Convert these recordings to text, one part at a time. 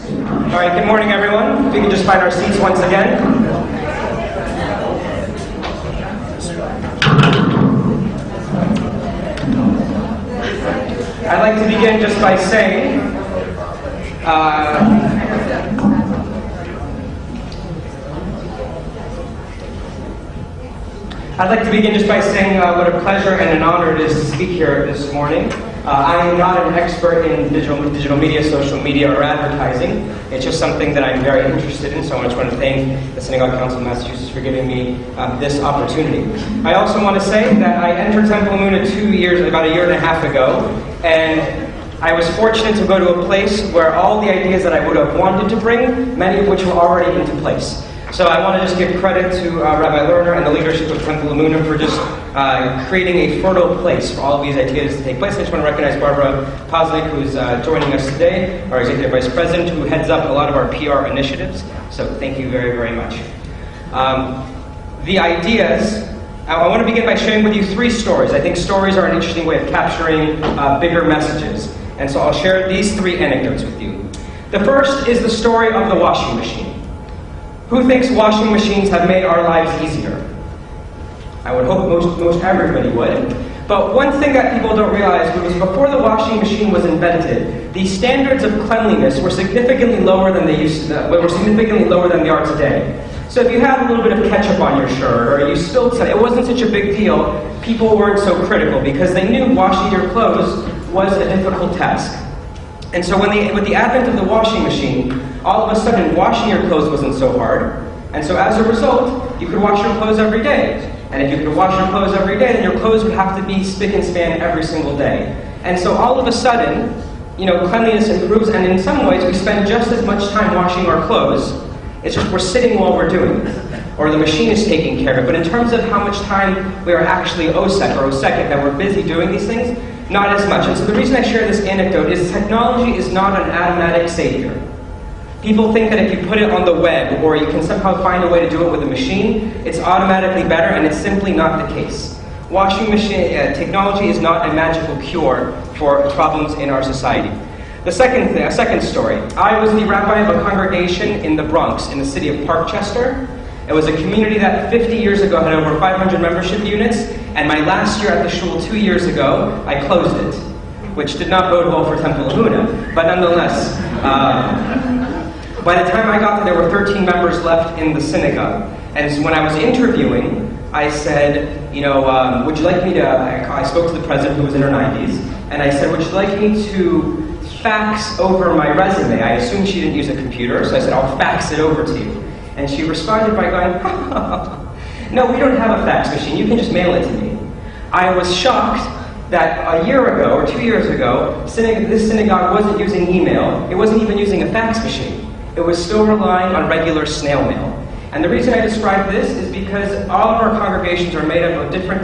All right, good morning, everyone. If we can just find our seats once again. I'd like to begin just by saying, what a pleasure and an honor it is to speak here this morning. I am not an expert in digital media, social media, or advertising. It's just something that I'm very interested in, so I just want to thank the Synagogue Council of Massachusetts for giving me this opportunity. I also want to say that I entered Temple Moon about a year and a half ago, and I was fortunate to go to a place where all the ideas that I would have wanted to bring, many of which were already into place. So I want to just give credit to Rabbi Lerner and the leadership of Temple Amunah for just creating a fertile place for all of these ideas to take place. I just want to recognize Barbara Posnick, who's joining us today, our Executive Vice President, who heads up a lot of our PR initiatives. So thank you very, very much. The ideas, I want to begin by sharing with you 3 stories. I think stories are an interesting way of capturing bigger messages. And so I'll share these 3 anecdotes with you. The first is the story of the washing machine. Who thinks washing machines have made our lives easier? I would hope most everybody would. But one thing that people don't realize was before the washing machine was invented, the standards of cleanliness were significantly lower than they are today. So if you had a little bit of ketchup on your shirt or you spilled something, it wasn't such a big deal. People weren't so critical because they knew washing your clothes was a difficult task. And so with the advent of the washing machine, all of a sudden washing your clothes wasn't so hard. And so as a result, you could wash your clothes every day. And if you could wash your clothes every day, then your clothes would have to be spick and span every single day. And so all of a sudden, cleanliness improves, and in some ways we spend just as much time washing our clothes. It's just we're sitting while we're doing it. Or the machine is taking care of it. But in terms of how much time we are actually osek that we're busy doing these things, not as much. And so the reason I share this anecdote is technology is not an automatic savior. People think that if you put it on the web or you can somehow find a way to do it with a machine, it's automatically better, and it's simply not the case. Washing machine technology is not a magical cure for problems in our society. The second story. I was the rabbi of a congregation in the Bronx, in the city of Parkchester. It was a community that 50 years ago had over 500 membership units, and my last year at the shul 2 years ago, I closed it, which did not bode well for Temple Amunah, but nonetheless, by the time I got there were 13 members left in the synagogue. And so when I was interviewing, I said, would you like me to, I spoke to the president who was in her 90s, and I said, would you like me to fax over my resume? I assumed she didn't use a computer, so I said, I'll fax it over to you. And she responded by going, no, we don't have a fax machine, you can just mail it to me. I was shocked that a year ago, or 2 years ago, this synagogue wasn't using email, it wasn't even using a fax machine. It was still relying on regular snail mail. And the reason I describe this is because all of our congregations are made up of different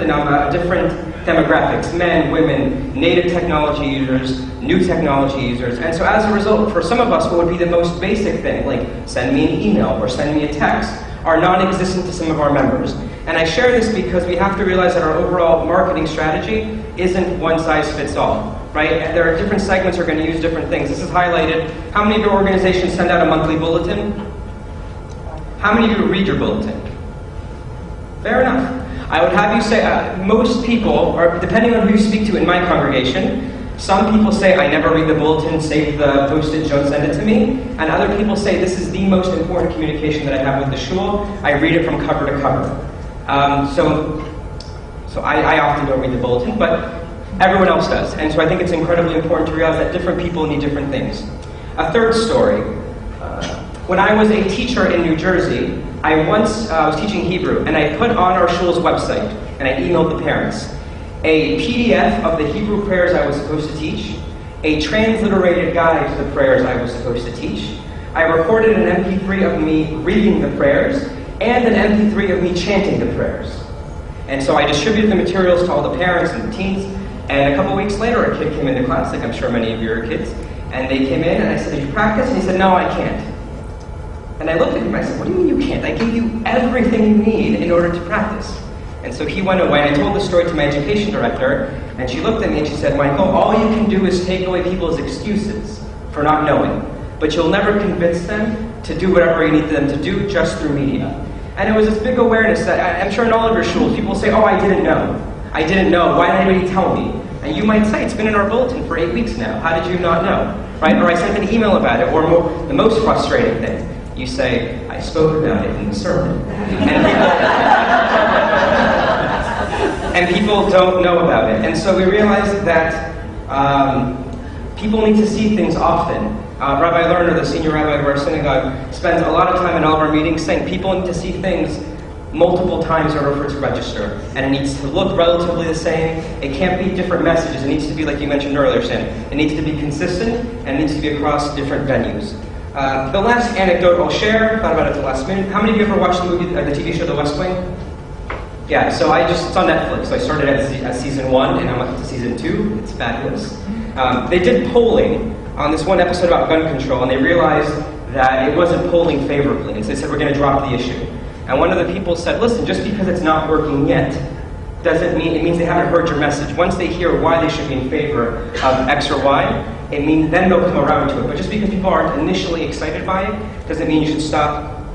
demographics, men, women, native technology users, new technology users. And so as a result, for some of us, what would be the most basic thing, like send me an email or send me a text, are non-existent to some of our members. And I share this because we have to realize that our overall marketing strategy isn't one size fits all. Right? And there are different segments who are going to use different things. This is highlighted. How many of your organizations send out a monthly bulletin? How many of you read your bulletin? Fair enough. I would have you say, most people, or depending on who you speak to in my congregation, some people say, I never read the bulletin, save the postage, don't send it to me. And other people say, this is the most important communication that I have with the shul. I read it from cover to cover. So I often don't read the bulletin, but everyone else does. And so I think it's incredibly important to realize that different people need different things. A third story. When I was a teacher in New Jersey, I was teaching Hebrew, and I put on our shul's website, and I emailed the parents, a PDF of the Hebrew prayers I was supposed to teach, a transliterated guide to the prayers I was supposed to teach. I recorded an MP3 of me reading the prayers, and an MP3 of me chanting the prayers. And so I distributed the materials to all the parents and the teens. And a couple weeks later, a kid came into class, like I'm sure many of you are kids, and they came in and I said, did you practice? And he said, no, I can't. And I looked at him and I said, what do you mean you can't? I gave you everything you need in order to practice. And so he went away, and I told the story to my education director, and she looked at me and she said, Michael, all you can do is take away people's excuses for not knowing. but you'll never convince them to do whatever you need them to do just through media. And it was this big awareness that I'm sure in all of your shuls, people say, oh, I didn't know. I didn't know. Why didn't anybody tell me? And you might say, it's been in our bulletin for 8 weeks now. How did you not know? Right? Or I sent an email about it. Or the most frustrating thing, you say, I spoke about it in the sermon. And people don't know about it. And so we realized that people need to see things often. Rabbi Lerner, the senior rabbi of our synagogue, spends a lot of time in all of our meetings saying people need to see things multiple times in order for it to register. And it needs to look relatively the same. It can't be different messages. It needs to be, like you mentioned earlier, Sam, it needs to be consistent, and it needs to be across different venues. The last anecdote I'll share, thought about it at the last minute. How many of you ever watched the TV show The West Wing? Yeah, so it's on Netflix. So I started at season 1, and I'm up to season 2. It's fabulous. They did polling on this one episode about gun control, and they realized that it wasn't polling favorably. And so they said, we're going to drop the issue. And one of the people said, listen, just because it's not working yet, doesn't mean, it means they haven't heard your message. Once they hear why they should be in favor of X or Y, it means then they'll come around to it. But just because people aren't initially excited by it, doesn't mean you should stop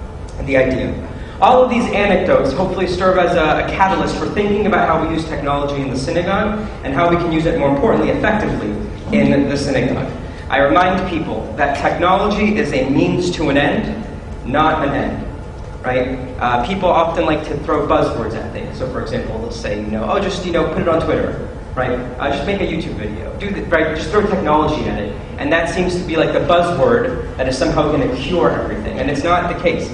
the idea. All of these anecdotes hopefully serve as a catalyst for thinking about how we use technology in the synagogue and how we can use it more importantly, effectively, in the synagogue. I remind people that technology is a means to an end, not an end. Right? People often like to throw buzzwords at things. So, for example, they'll say, oh, just put it on Twitter, right? Just make a YouTube video. Right? Just throw technology at it, and that seems to be like the buzzword that is somehow going to cure everything, and it's not the case.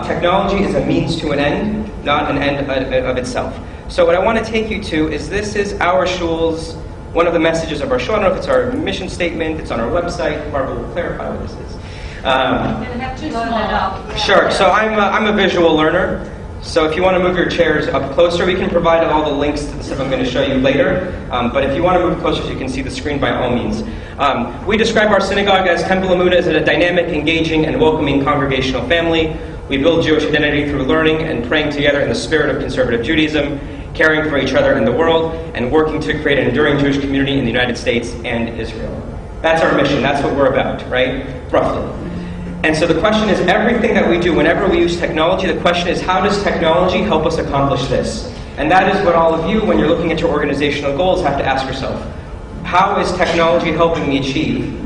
Technology is a means to an end, not an end of itself. So, what I want to take you to is this is our shul's, one of the messages of our shul. I don't know if it's our mission statement. It's on our website. Barbara will clarify what this is. Sure. So I'm a visual learner. So if you want to move your chairs up closer, we can provide all the links to the stuff I'm going to show you later. But if you want to move closer so you can see the screen, by all means. We describe our synagogue as Temple Emunah as a dynamic, engaging, and welcoming congregational family. We build Jewish identity through learning and praying together in the spirit of conservative Judaism, caring for each other in the world, and working to create an enduring Jewish community in the United States and Israel. That's our mission. That's what we're about, right? Roughly. And so the question is, everything that we do, whenever we use technology, the question is, how does technology help us accomplish this? And that is what all of you, when you're looking at your organizational goals, have to ask yourself. How is technology helping me achieve?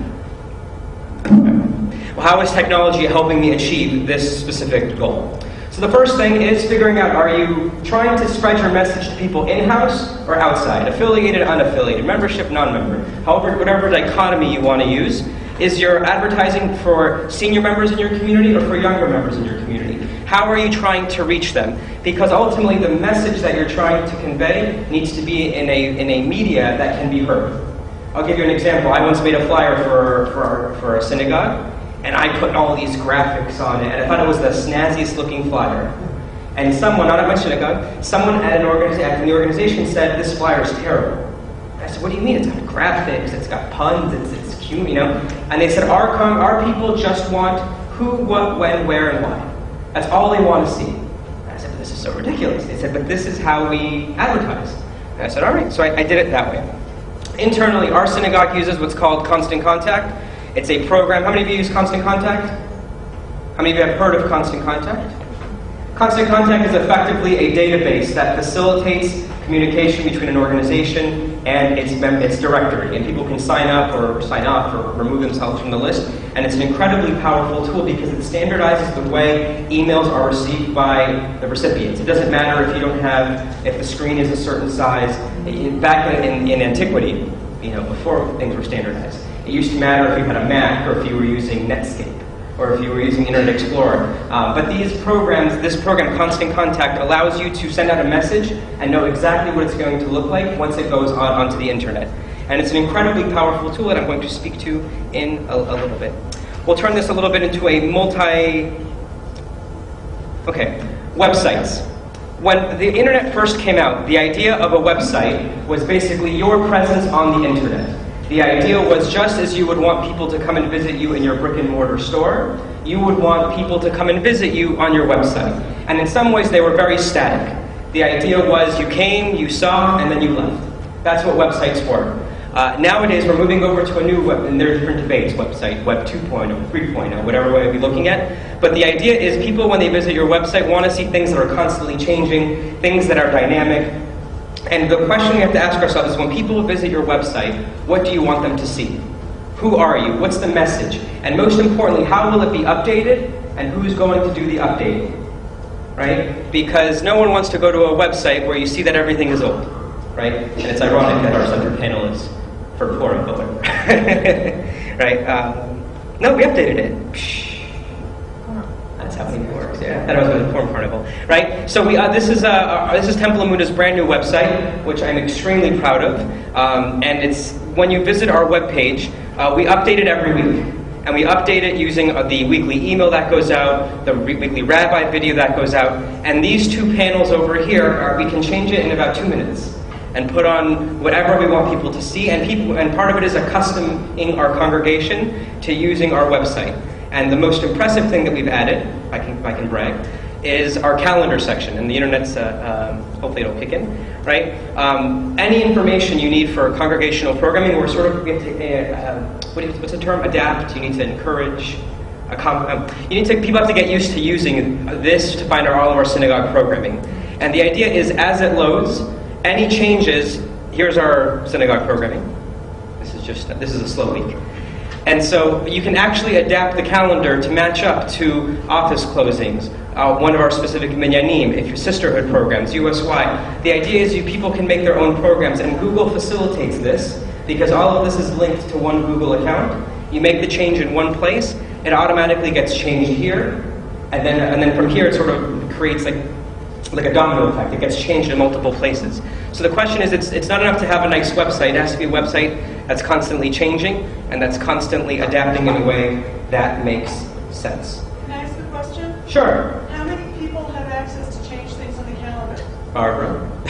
Well, how is technology helping me achieve this specific goal? So the first thing is figuring out, are you trying to spread your message to people in-house or outside? Affiliated, unaffiliated, membership, non-member. However, whatever dichotomy you want to use. Is your advertising for senior members in your community or for younger members in your community? How are you trying to reach them? Because ultimately the message that you're trying to convey needs to be in a media that can be heard. I'll give you an example. I once made a flyer for a synagogue, and I put all these graphics on it, and I thought it was the snazziest looking flyer. And someone, not at my synagogue, someone at the organization said, this flyer is terrible. I said, what do you mean? It's got graphics, it's got puns, it's cute, And they said, our people just want who, what, when, where, and why. That's all they want to see. And I said, but this is so ridiculous. They said, but this is how we advertise. And I said, all right. So I did it that way. Internally, our synagogue uses what's called Constant Contact. It's a program. How many of you use Constant Contact? How many of you have heard of Constant Contact? Constant Contact is effectively a database that facilitates communication between an organization and its directory, and people can sign up or sign off or remove themselves from the list. And it's an incredibly powerful tool because it standardizes the way emails are received by the recipients. It doesn't matter if the screen is a certain size. Back in antiquity, before things were standardized, it used to matter if you had a Mac or if you were using Netscape, or if you were using Internet Explorer. But this program, Constant Contact, allows you to send out a message and know exactly what it's going to look like once it goes onto the internet. And it's an incredibly powerful tool that I'm going to speak to in a little bit. We'll turn this a little bit into a websites. When the internet first came out, the idea of a website was basically your presence on the internet. The idea was, just as you would want people to come and visit you in your brick and mortar store, you would want people to come and visit you on your website. And in some ways they were very static. The idea was you came, you saw, and then you left. That's what websites were. Nowadays, we're moving over to a new web, and there are different debates, website, Web 2.0, 3.0, whatever way you're looking at. But the idea is people, when they visit your website, want to see things that are constantly changing, things that are dynamic. And the question we have to ask ourselves is, when people visit your website, what do you want them to see? Who are you? What's the message? And most importantly, how will it be updated? And who's going to do the updating? Right? Because no one wants to go to a website where you see that everything is old. Right? And it's ironic that our center panel is for poor and color. Right? No, we updated it. That's how it works. Yeah, that was a porn carnival, right? So this is Temple Amuna's brand new website, which I'm extremely proud of. And it's when you visit our webpage, we update it every week, and we update it using the weekly email that goes out, the weekly rabbi video that goes out, and these two panels over here we can change it in about 2 minutes and put on whatever we want people to see. And part of it is accustoming our congregation to using our website. And the most impressive thing that we've added, I can brag, is our calendar section. And the internet's, hopefully it'll kick in, right? Any information you need for congregational programming, we have to, what's the term? Adapt. You need to encourage. People have to get used to using this to find all of our synagogue programming. And the idea is, as it loads, any changes, here's our synagogue programming. This is a slow week. And so you can actually adapt the calendar to match up to office closings, one of our specific minyanim, if your sisterhood programs, USY. The idea is people can make their own programs, and Google facilitates this because all of this is linked to one Google account. You make the change in one place, it automatically gets changed here, and then from here it sort of creates like a domino effect. It gets changed in multiple places. So the question is, it's not enough to have a nice website. It has to be a website that's constantly changing and that's constantly adapting in a way that makes sense. Can I ask a question? Sure. How many people have access to change things on the calendar? Barbara? I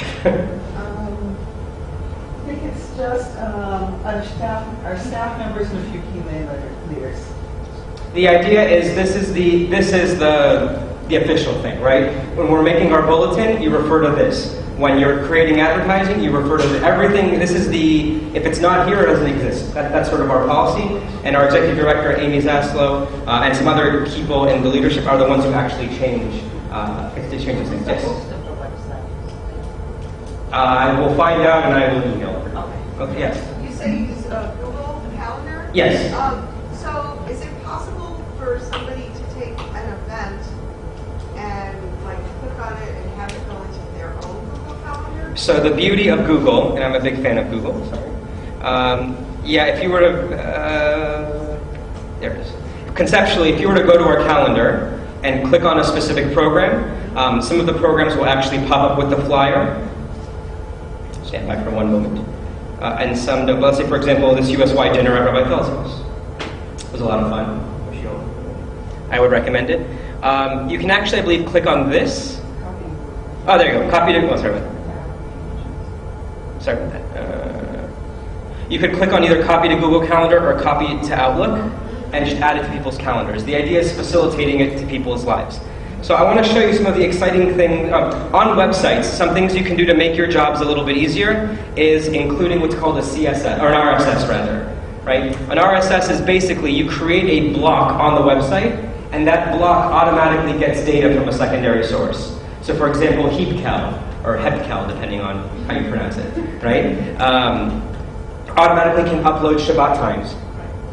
think it's just our staff members and a few key leaders. The idea is this is the official thing, right? When we're making our bulletin, you refer to this. When you're creating advertising, you refer to everything. This is if it's not here, it doesn't exist. That's sort of our policy. And our executive director, Amy Zaslow, and some other people in the leadership are the ones who actually change these things. Yes. I will find out and I will email her. Okay, yes. You say you use Google Calendar? Yes. So is it possible for somebody to take an event and click on it and have it go into their own Google Calendar? So the beauty of Google, and I'm a big fan of Google, sorry. If you were to, there it is. Conceptually, if you were to go to our calendar and click on a specific program, some of the programs will actually pop up with the flyer. Stand back for one moment. And some, let's say for example, this USY dinner at Rabbi Fel's house. It was a lot of fun. I would recommend it. You can actually, I believe, click on this. Oh, there you go. Copy to, sorry about that. You could click on either copy to Google Calendar or copy to Outlook and just add it to people's calendars. The idea is facilitating it to people's lives. So I want to show you some of the exciting things on websites. Some things you can do to make your jobs a little bit easier is including what's called a CSS, or an RSS rather, right? An RSS is basically you create a block on the website, and that block automatically gets data from a secondary source. So for example, HeapCal, or HepCal, depending on how you pronounce it, right? Automatically can upload Shabbat times.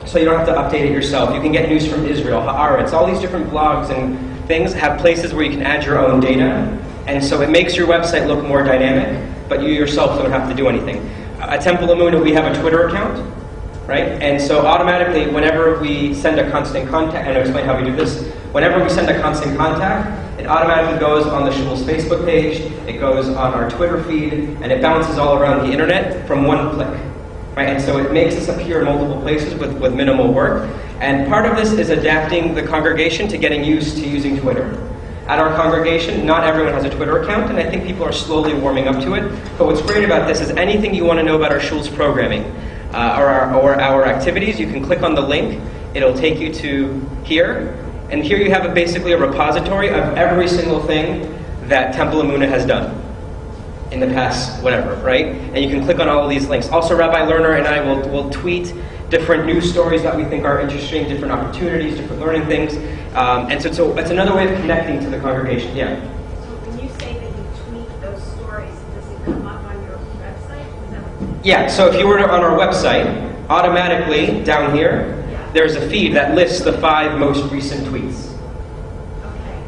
So you don't have to update it yourself. You can get news from Israel, Haaretz, all these different blogs and things have places where you can add your own data, and so it makes your website look more dynamic, but you yourself don't have to do anything. At Temple Amuna, we have a Twitter account, right? And so automatically, whenever we send a constant contact, and I'll explain how we do this, whenever we send a constant contact, it automatically goes on the Shul's Facebook page, it goes on our Twitter feed, and it bounces all around the internet from one click. Right? And so it makes us appear in multiple places with minimal work. And part of this is adapting the congregation to getting used to using Twitter. At our congregation, not everyone has a Twitter account, and I think people are slowly warming up to it. But what's great about this is anything you want to know about our Shul's programming or our activities, you can click on the link. It'll take you to here. And here you have basically a repository of every single thing that Temple Amuna has done. in the past whatever, right? And you can click on all of these links. Also, Rabbi Lerner and I will tweet different news stories that we think are interesting, different opportunities, different learning things. And so it's another way of connecting to the congregation. Yeah. So when you say that you tweet those stories, does it come up on your website? Is that what Yeah, so if you were on our website, automatically down here, there's a feed that lists the 5 most recent tweets. Okay.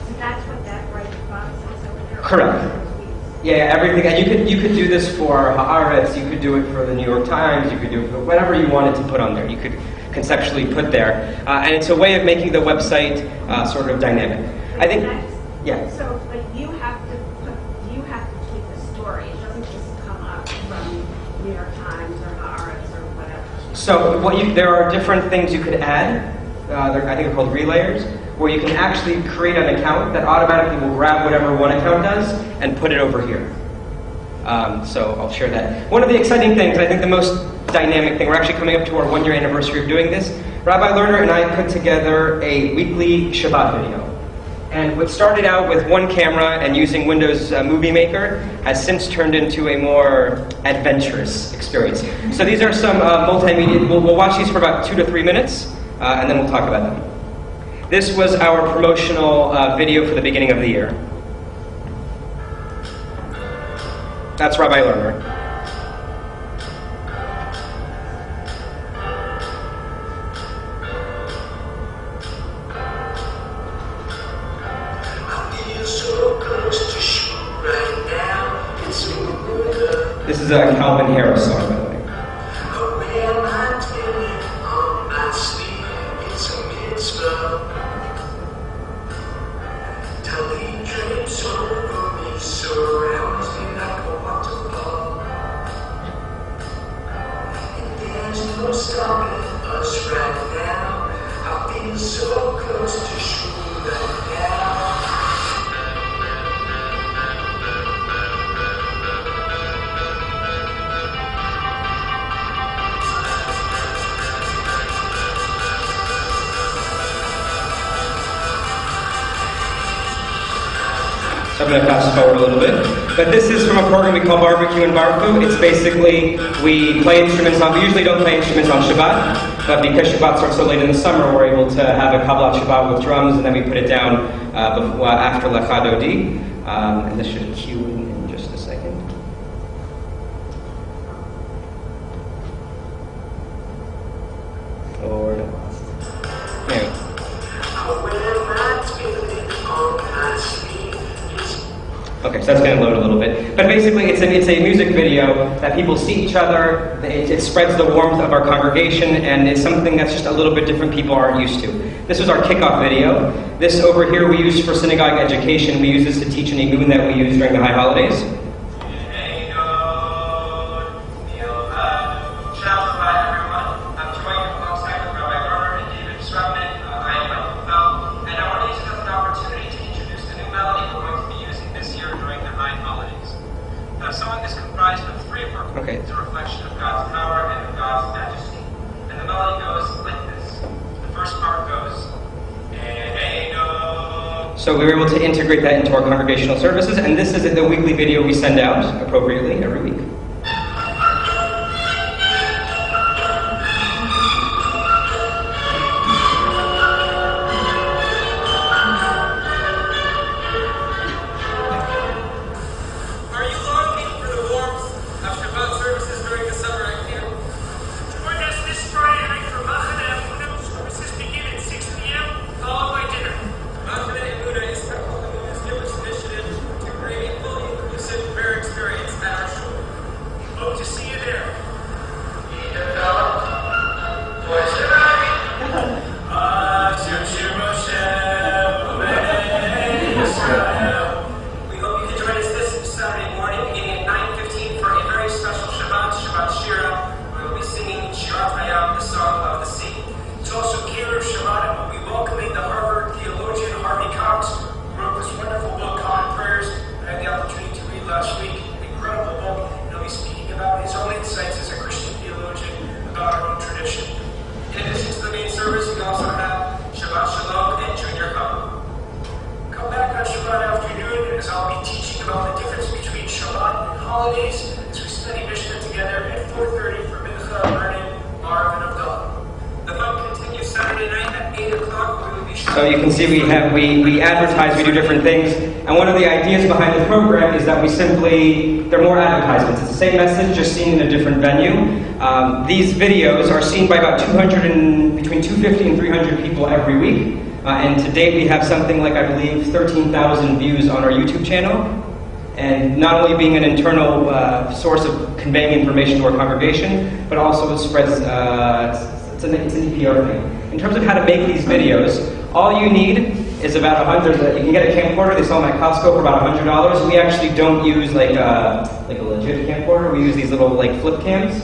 So that's what that right box is over there? Correct. Yeah, everything. And you could do this for Haaretz, you could do it for the New York Times, you could do it for whatever you wanted to put on there. You could conceptually put there. And it's a way of making the website sort of dynamic. I think, yeah. So, but you have to tweet the story. It doesn't just come up from New York Times or Haaretz or whatever. So there are different things you could add. I think they're called relayers, where you can actually create an account that automatically will grab whatever one account does and put it over here. So I'll share that. One of the exciting things, I think the most dynamic thing, we're actually coming up to our 1-year anniversary of doing this. Rabbi Lerner and I put together a weekly Shabbat video. And what started out with one camera and using Windows Movie Maker has since turned into a more adventurous experience. So these are some multimedia, we'll watch these for about 2 to 3 minutes, and then we'll talk about them. This was our promotional video for the beginning of the year. That's Rabbi Lerner. This is a Calvin Harris song, by the way. I'm going to fast forward a little bit. But this is from a program we call Barbecue and Barfu. It's basically, we play instruments on, we usually don't play instruments on Shabbat, but because Shabbat starts so late in the summer, we're able to have a Kabbalat Shabbat with drums, and then we put it down after Lechad Odi. And this should cue in just a second. Lord. Anyway. Okay, so that's going to load a little bit. But basically, it's a music video that people see each other. It spreads the warmth of our congregation, and it's something that's just a little bit different people aren't used to. This was our kickoff video. This over here we use for synagogue education. We use this to teach an igun that we use during the high holidays. Okay. It's a reflection of God's power and of God's majesty. And the melody goes like this. The first part goes, so we were able to integrate that into our congregational services, and this is the weekly video we send out appropriately every week. I'll be teaching about the difference between Shabbat holidays as we study Mishnah together at 4:30 for Mincha, Learning, Marv, and Abdullah. The fun continues Saturday night at 8 o'clock, where we will be So you can see we advertise, we do different things, and one of the ideas behind the program is that they're more advertisements. It's the same message, just seen in a different venue. These videos are seen by about between 250 and 300 people every week, and to date we have something like, I believe, 13,000 views on our YouTube channel. And not only being an internal source of conveying information to our congregation, but also it spreads, it's an EPR thing. In terms of how to make these videos, all you need is about 100. You can get a camcorder. They sell them at Costco for about $100. We actually don't use like a legit camcorder. We use these little flip cams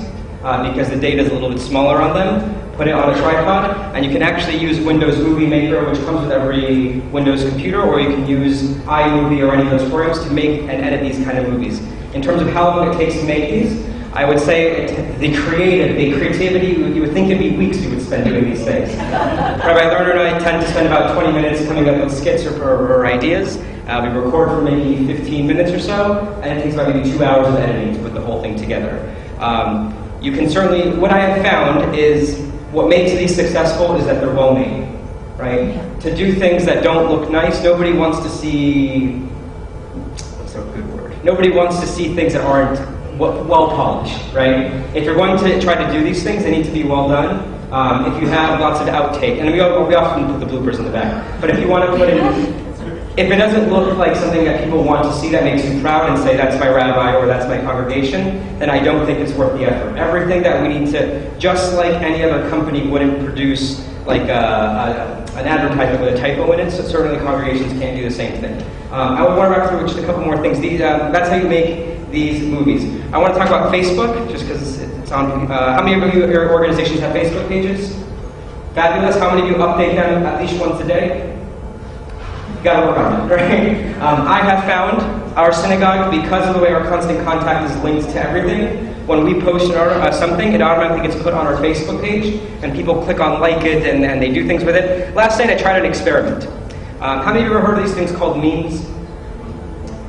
because the data is a little bit smaller on them. Put it on a tripod, and you can actually use Windows Movie Maker, which comes with every Windows computer, or you can use iMovie or any of those programs to make and edit these kind of movies. In terms of how long it takes to make these, I would say the creativity, you would think it'd be weeks we would spend doing these things. Rabbi Lerner and I tend to spend about 20 minutes coming up with skits or ideas. We record for maybe 15 minutes or so, and it takes about maybe 2 hours of editing to put the whole thing together. You can certainly, what I have found is, what makes these successful is that they're well made, right? Yeah. To do things that don't look nice, nobody wants to see, what's a good word? Nobody wants to see things that aren't well polished, right? If you're going to try to do these things, they need to be well done. If you have lots of outtake, and we often put the bloopers in the back, but if you want to put in, if it doesn't look like something that people want to see that makes you proud and say, that's my rabbi or that's my congregation, then I don't think it's worth the effort. Everything that we need to, just like any other company wouldn't produce like an advertisement with a typo in it, so certainly congregations can't do the same thing. I want to walk through just a couple more things. That's how you make these movies. I want to talk about Facebook, just because it's on. How many of your organizations have Facebook pages? Fabulous. How many of you update them at least once a day? Got to work on it, right? I have found our synagogue, because of the way our constant contact is linked to everything, when we post something, it automatically gets put on our Facebook page, and people click on like it, and they do things with it. Last night I tried an experiment. How many of you ever heard of these things called memes?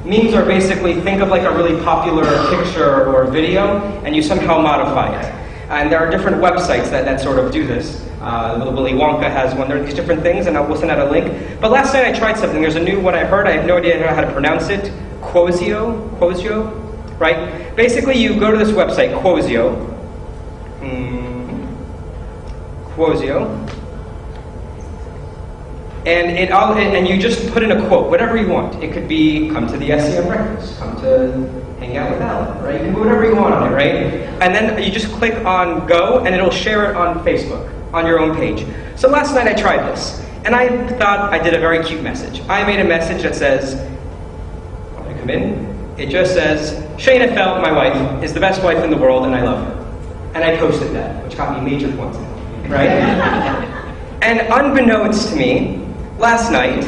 Memes are basically, think of like a really popular picture or video, and you somehow modify it. And there are different websites that sort of do this. Willy Wonka has one. There are these different things, and we'll send out a link. But last night I tried something. There's a new one I heard. I have no idea how to pronounce it. Quozio, right? Basically, you go to this website, Quozio, and you just put in a quote, whatever you want. It could be, come to the SEM breakfast, come to hang out with Alan, right? You can put whatever you want on it, right? And then you just click on go, and it'll share it on Facebook, on your own page. So last night I tried this, and I thought I did a very cute message. I made a message that says, when I come in, it just says, Shayna Fel, my wife, is the best wife in the world, and I love her. And I posted that, which got me major points, right? And unbeknownst to me, last night,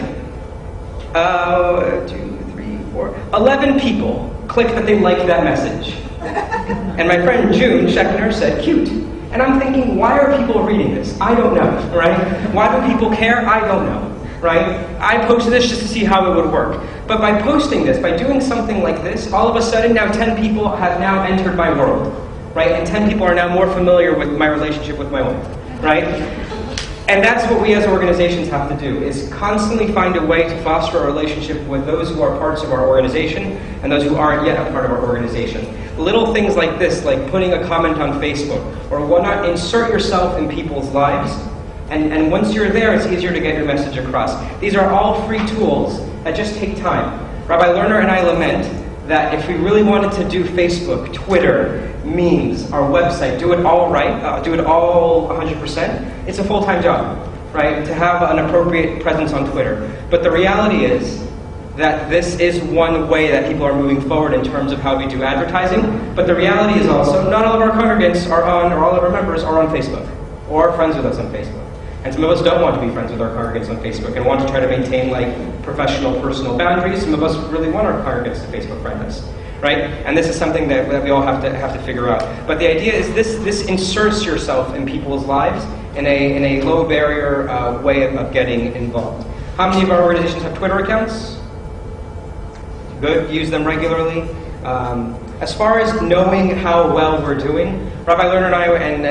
11 people clicked that they liked that message. And my friend June Scheckner said, cute. And I'm thinking, why are people reading this? I don't know, right? Why do people care? I don't know, right? I posted this just to see how it would work. But by posting this, by doing something like this, all of a sudden now 10 people have now entered my world, right? And 10 people are now more familiar with my relationship with my wife, right? And that's what we as organizations have to do, is constantly find a way to foster a relationship with those who are parts of our organization and those who aren't yet a part of our organization. Little things like this, like putting a comment on Facebook or whatnot, insert yourself in people's lives. And once you're there, it's easier to get your message across. These are all free tools that just take time. Rabbi Lerner and I lament that if we really wanted to do Facebook, Twitter, memes, our website, do it all right, do it all 100%, it's a full-time job, right, to have an appropriate presence on Twitter. But the reality is that this is one way that people are moving forward in terms of how we do advertising. But the reality is also, not all of our congregants are on, or all of our members are on Facebook, or friends with us on Facebook. And some of us don't want to be friends with our congregants on Facebook and want to try to maintain like professional, personal boundaries. Some of us really want our congregants to Facebook friend us, right? And this is something that we all have to figure out. But the idea is this inserts yourself in people's lives in a low barrier way of getting involved. How many of our organizations have Twitter accounts? Good, use them regularly. As far as knowing how well we're doing, Rabbi Lerner and I, and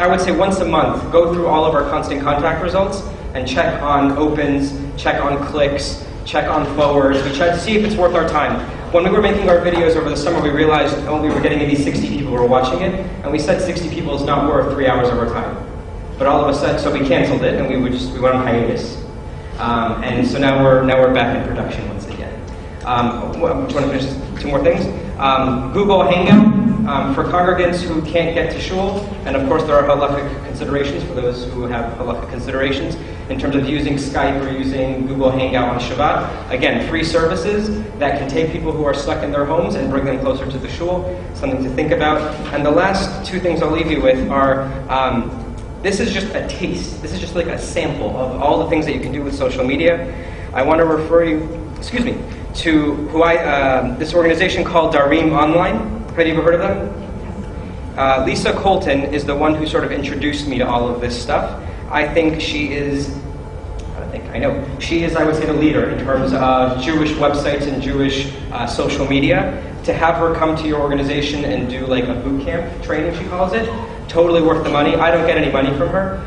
I would say once a month, go through all of our constant contact results and check on opens, check on clicks, check on forwards. We try to see if it's worth our time. When we were making our videos over the summer, we realized we were getting maybe 60 people who were watching it, and we said 60 people is not worth 3 hours of our time. But all of a sudden, so we canceled it, and we went on hiatus. And so now we're back in production once again. I just want to finish 2 more things. Google Hangout for congregants who can't get to shul, and of course there are halakhic considerations for those who have halakhic considerations in terms of using Skype or using Google Hangout on Shabbat. Again, free services that can take people who are stuck in their homes and bring them closer to the shul. Something to think about. And the last 2 things I'll leave you with are, this is just a taste. This is just like a sample of all the things that you can do with social media. I want to refer you, to this organization called Darim Online. Have you ever heard of them? Lisa Colton is the one who sort of introduced me to all of this stuff. I think she is, she is, I would say, the leader in terms of Jewish websites and Jewish social media. To have her come to your organization and do like a boot camp training, she calls it, totally worth the money. I don't get any money from her,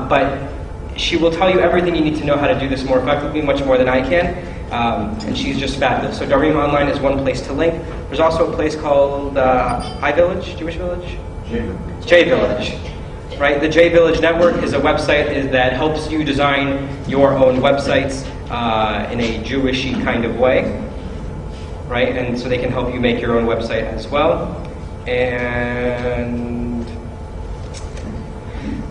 but she will tell you everything you need to know how to do this more effectively, much more than I can. And she's just fabulous. So Darim Online is one place to link. There's also a place called iVillage, Jewish Village? J Village. Right? The J Village Network is a website that helps you design your own websites in a Jewish-y kind of way. Right? And so they can help you make your own website as well. And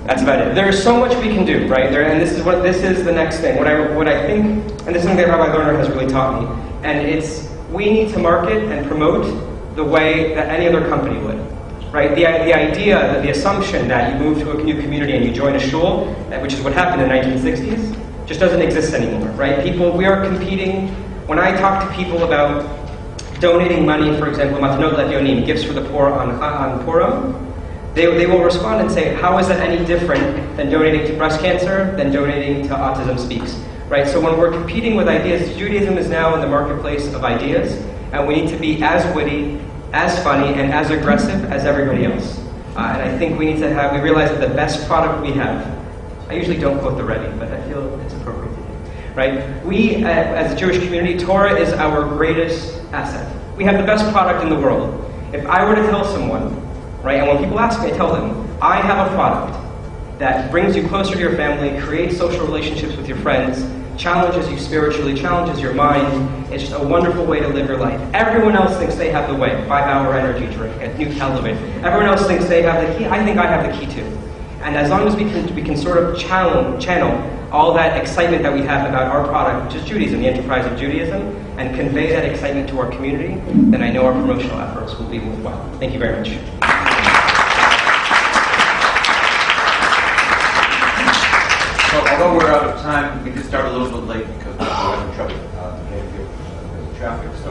that's about it. There's so much we can do, right? And this is the next thing. What I think, and this is something that Rabbi Lerner has really taught me, and it's we need to market and promote the way that any other company would, right? The idea, the assumption that you move to a new community and you join a shul, which is what happened in the 1960s, just doesn't exist anymore, right? We are competing. When I talk to people about donating money, for example, Matanot Levionim, gifts for the poor on Purim, they will respond and say, how is that any different than donating to breast cancer, than donating to Autism Speaks, right? So when we're competing with ideas, Judaism is now in the marketplace of ideas, and we need to be as witty, as funny, and as aggressive as everybody else. And I think we realize that the best product we have, I usually don't quote the Rebbe, but I feel it's appropriate to do, right? We, as a Jewish community, Torah is our greatest asset. We have the best product in the world. If I were to tell someone, right, and when people ask me, I tell them, I have a product that brings you closer to your family, creates social relationships with your friends, challenges you spiritually, challenges your mind. It's just a wonderful way to live your life. Everyone else thinks they have the way. 5-hour energy drink, a new television. Everyone else thinks they have the key. I think I have the key too. And as long as we can sort of channel all that excitement that we have about our product, which is Judaism, the enterprise of Judaism, and convey that excitement to our community, then I know our promotional efforts will be worthwhile. Thank you very much. So although we're out of time, we did start a little bit late because we were having trouble getting here because of traffic. So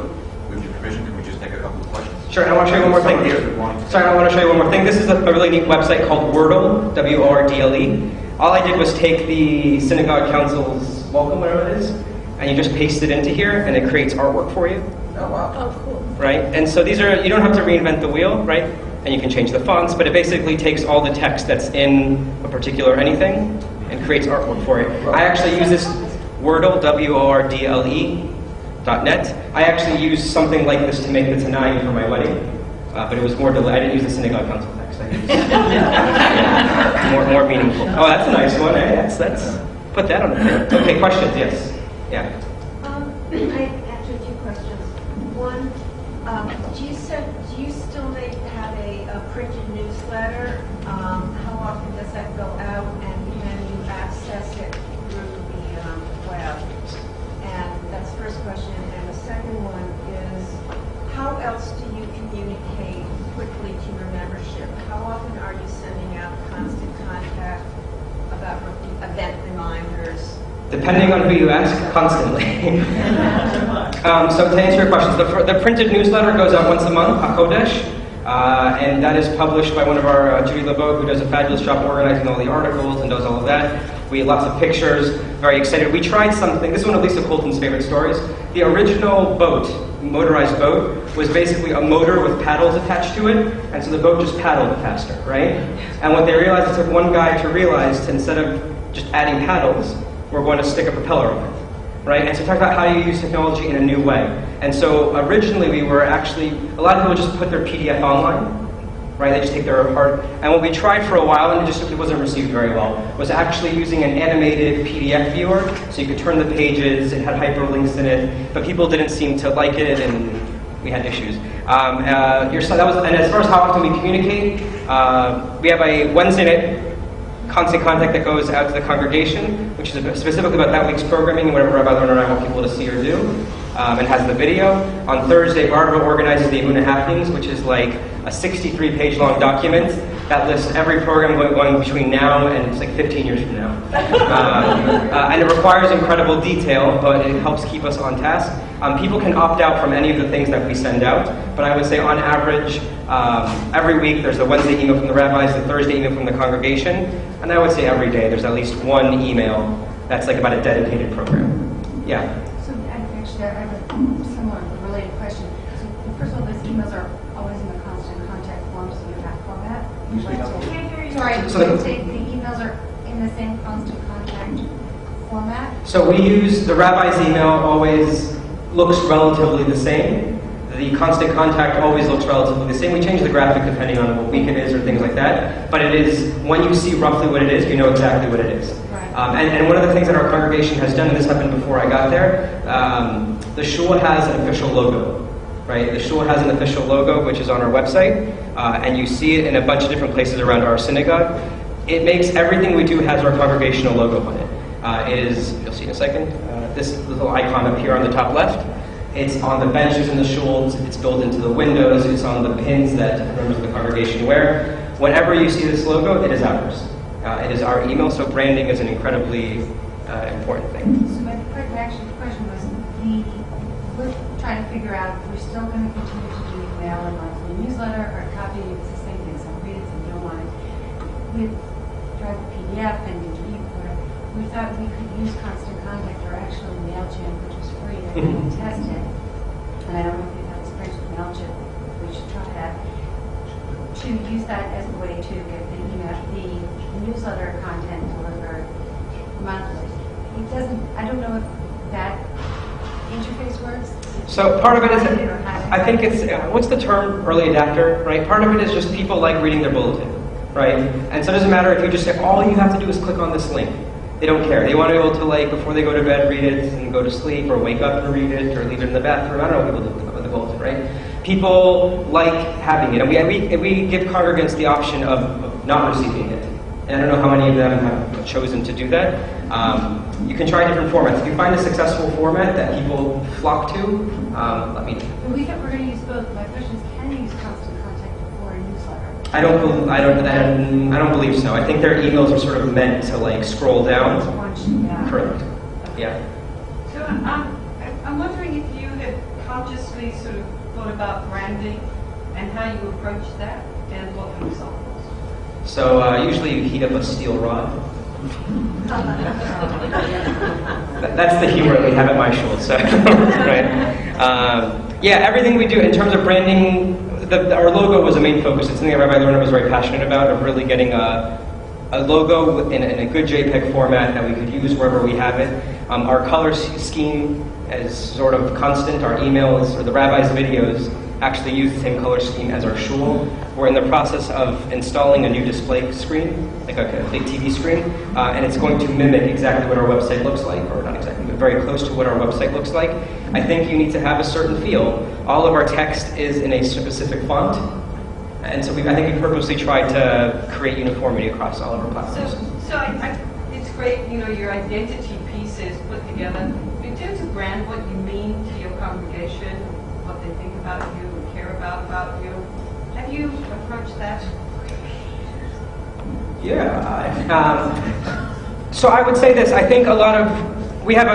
with your permission, can we just take a couple of questions? Sure, and I want to show you one more thing. I want to show you one more thing. This is a really neat website called Wordle, W-O-R-D-L-E. All I did was take the Synagogue Council's welcome, whatever it is, and you just paste it into here, and it creates artwork for you. Oh, wow. Oh, cool. Right? And so these are, you don't have to reinvent the wheel, right? And you can change the fonts, but it basically takes all the text that's in a particular anything and creates artwork for it. I actually use this Wordle, W-O-R-D-L-E.net. I actually used something like this to make the Tanai for my wedding, but it was more I didn't use the Synagogue Council text. I used more meaningful. Oh, that's a nice one. That's put that on the thing. Okay, questions? Yes. Yeah. I have actually 2 questions. One, do you still have a printed newsletter? How often does that go out, and can you access it through the web? And that's the first question. And the second one is, how else do you communicate quickly to your membership? How often are you sending out constant contact about event reminders? Depending on who you ask, constantly. So to answer your questions, the printed newsletter goes out once a month, HaKodesh, and that is published by one of our Judy LeBeau, who does a fabulous job organizing all the articles and does all of that. We have lots of pictures, very excited. We tried something, this is one of Lisa Colton's favorite stories. The original boat motorized boat was basically a motor with paddles attached to it, and so the boat just paddled faster, right? And what they realized, it took one guy to realize to, instead of just adding paddles, we're going to stick a propeller on it, right? And so talk about how you use technology in a new way. And so originally we were actually, a lot of people just put their PDF online, right? They just take their hard, and what we tried for a while, and it wasn't received very well, was actually using an animated PDF viewer, so you could turn the pages, it had hyperlinks in it, but people didn't seem to like it, and we had issues. And as far as how often we communicate, we have a Wednesday night constant contact that goes out to the congregation, which is specifically about that week's programming and whatever Rabbi Learner and I want people to see or do, and has the video. On Thursday, Barbara organizes the Emunah Happenings, which is like a 63-page long document that lists every program going between now and it's like 15 years from now. And it requires incredible detail, but it helps keep us on task. People can opt out from any of the things that we send out, but I would say on average, every week there's a Wednesday email from the rabbis, the Thursday email from the congregation, and I would say every day there's at least one email that's like about a dedicated program. Yeah? So actually, I have a similar related question. So first of all, those emails are always in the constant contact form, so you have format. Sorry, So the emails are in the same constant contact format? So we use, the rabbi's email always looks relatively the same. The constant contact always looks relatively the same. We change the graphic depending on what week it is or things like that. But it is, when you see roughly what it is, you know exactly what it is. Right. And one of the things that our congregation has done, and this happened before I got there, the shul has an official logo. Right? The shul has an official logo, which is on our website, and you see it in a bunch of different places around our synagogue. It makes everything we do has our congregational logo on it. It is, you'll see in a second, this little icon up here on the top left. It's on the benches in the shul, it's built into the windows, it's on the pins that members of the congregation wear. Whenever you see this logo, it is ours. It is our email, so branding is an incredibly important thing. So my question was, we're trying to figure out if we're still going to continue to do email and monthly newsletter or copy. It's the same thing, some read it, some don't want it. We drive the PDF and we thought we could use Constant Contact or actually MailChimp, which was free, and we test it. And I don't know if you've had experience with MailChimp, we should try that. To use that as a way to get the email, the newsletter content delivered monthly. It doesn't, I don't know if that interface works. So part of it is, I think it's, what's the term, early adapter, right? Part of it is just people like reading their bulletin, right? And so it doesn't matter if you just say, all you have to do is click on this link. They don't care. They want to be able to, like, before they go to bed, read it and go to sleep, or wake up and read it, or leave it in the bathroom. I don't know what people do with the bulletin, right? People like having it. And we give congregants the option of not receiving it. And I don't know how many of them have chosen to do that. You can try different formats. If you find a successful format that people flock to, let me know. We think we're going to use both. My question is, can you use Constant Contact for a newsletter? I don't believe so. I think their emails are sort of meant to like scroll down. Correct. Yeah. So I'm wondering if you had consciously sort of thought about branding and how you approach that and what the result was. So usually you heat up a steel rod. That's the humor that we have at my shul. So, right? Yeah, everything we do in terms of branding, our logo was a main focus. It's something that Rabbi Lerner was very passionate about, of really getting a logo in a good JPEG format that we could use wherever we have it. Our color scheme is sort of constant. Our emails or the rabbi's videos actually use the same color scheme as our shul. We're in the process of installing a new display screen, like a big TV screen, and it's going to mimic exactly what our website looks like, or not exactly, but very close to what our website looks like. I think you need to have a certain feel. All of our text is in a specific font, and so I think we purposely tried to create uniformity across all of our platforms. So it's great, your identity pieces put together. In terms of brand, what you mean to your congregation, what they think about you and care about you, have you approached that? Yeah. So I would say this. I think we have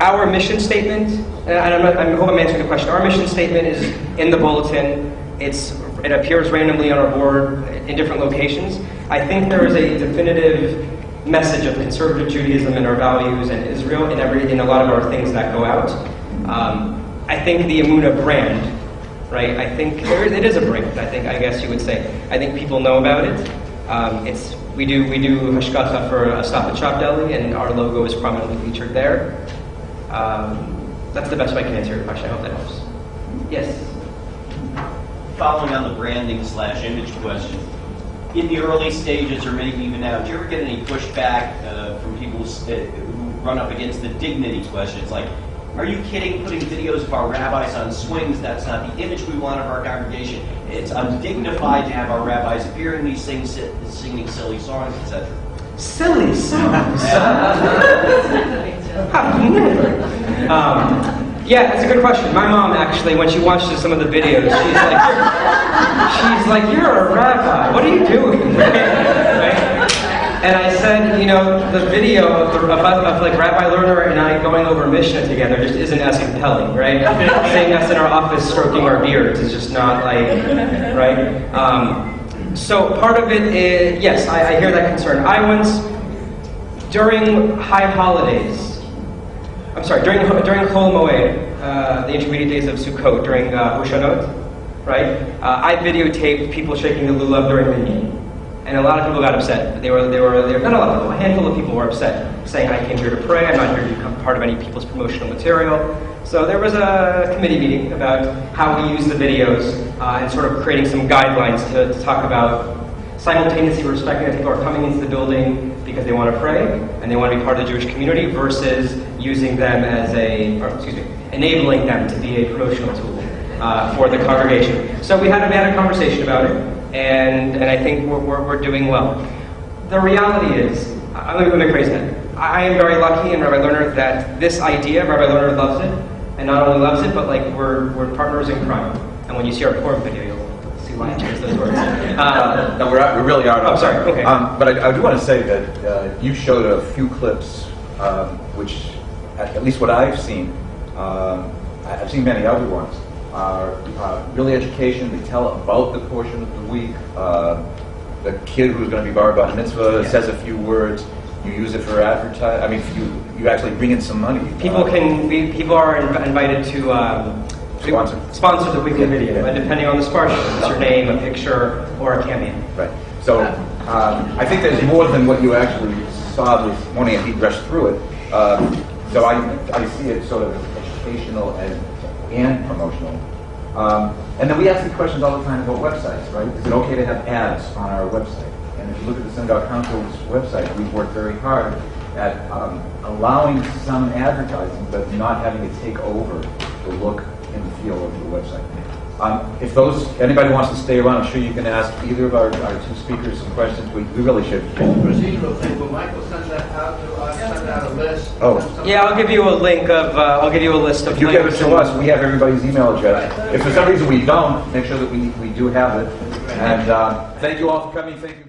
our mission statement, and I hope I'm answering the question. Our mission statement is in the bulletin. It appears randomly on our board in different locations. I think there is a definitive message of conservative Judaism and our values and Israel in a lot of our things that go out. I think the Emunah brand, right? I think it is a brand. I guess you would say. I think people know about it. We do hashkacha for a Stop and Shop deli, and our logo is prominently featured there. That's the best way I can answer your question. I hope that helps. Yes. Following on the branding / image question, in the early stages, or maybe even now, do you ever get any pushback from people who run up against the dignity question? It's like, are you kidding? Putting videos of our rabbis on swings, that's not the image we want of our congregation. It's undignified to have our rabbis appear in these things, singing silly songs, etc. Silly songs? Yeah, that's a good question. My mom actually, when she watches some of the videos, she's like, you're a rabbi. What are you doing? Right? And I said, you know, the video of like Rabbi Lerner and I going over Mishnah together just isn't as compelling, right? Seeing us in our office stroking our beards is just not like, right? So part of it is, yes, I hear that concern. I once, during high holidays, during Chol Moed, the intermediate days of Sukkot, during Hoshanot, right? I videotaped people shaking the lulav during minyan. And a lot of people got upset. They were not a lot of people, a handful of people were upset, saying I came here to pray, I'm not here to become part of any people's promotional material. So there was a committee meeting about how we use the videos and sort of creating some guidelines to talk about simultaneously respecting that people are coming into the building because they want to pray and they want to be part of the Jewish community versus using them as enabling them to be a promotional tool for the congregation. So we had a conversation about it. And I think we're doing well. The reality is, let me phrase that. I am very lucky in Rabbi Lerner that this idea, Rabbi Lerner loves it, and not only loves it, but like we're partners in crime. And when you see our porn video, you'll see why I chose those words. No, we really are. Oh, sorry. Okay. But I do want to say that you showed a few clips, which, at least what I've seen, I've seen many other ones. Really education. They tell about the portion of the week. The kid who's going to be bar bat mitzvah says a few words. You use it for advertising. I mean, you actually bring in some money. People are invited to sponsor the weekly video, and depending on the sponsor, it's your name, a picture, or a cameo. Right. So I think there's more than what you actually saw this morning, and he rushed through it. So I see it sort of educational and promotional. And then we ask the questions all the time about websites, right? Is it okay to have ads on our website? And if you look at the Synagogue Council's website, we've worked very hard at allowing some advertising, but not having it take over the look and the feel of the website. If anybody wants to stay around, I'm sure you can ask either of our two speakers some questions. We really should. Procedural thing. Will Michael send that out to us? Send out a list? Oh. Yeah, I'll give you a link of. I'll give you a list of. If you give it to us, we have everybody's email address. If for some reason we don't, make sure that we do have it. And thank you all for coming. Thank you.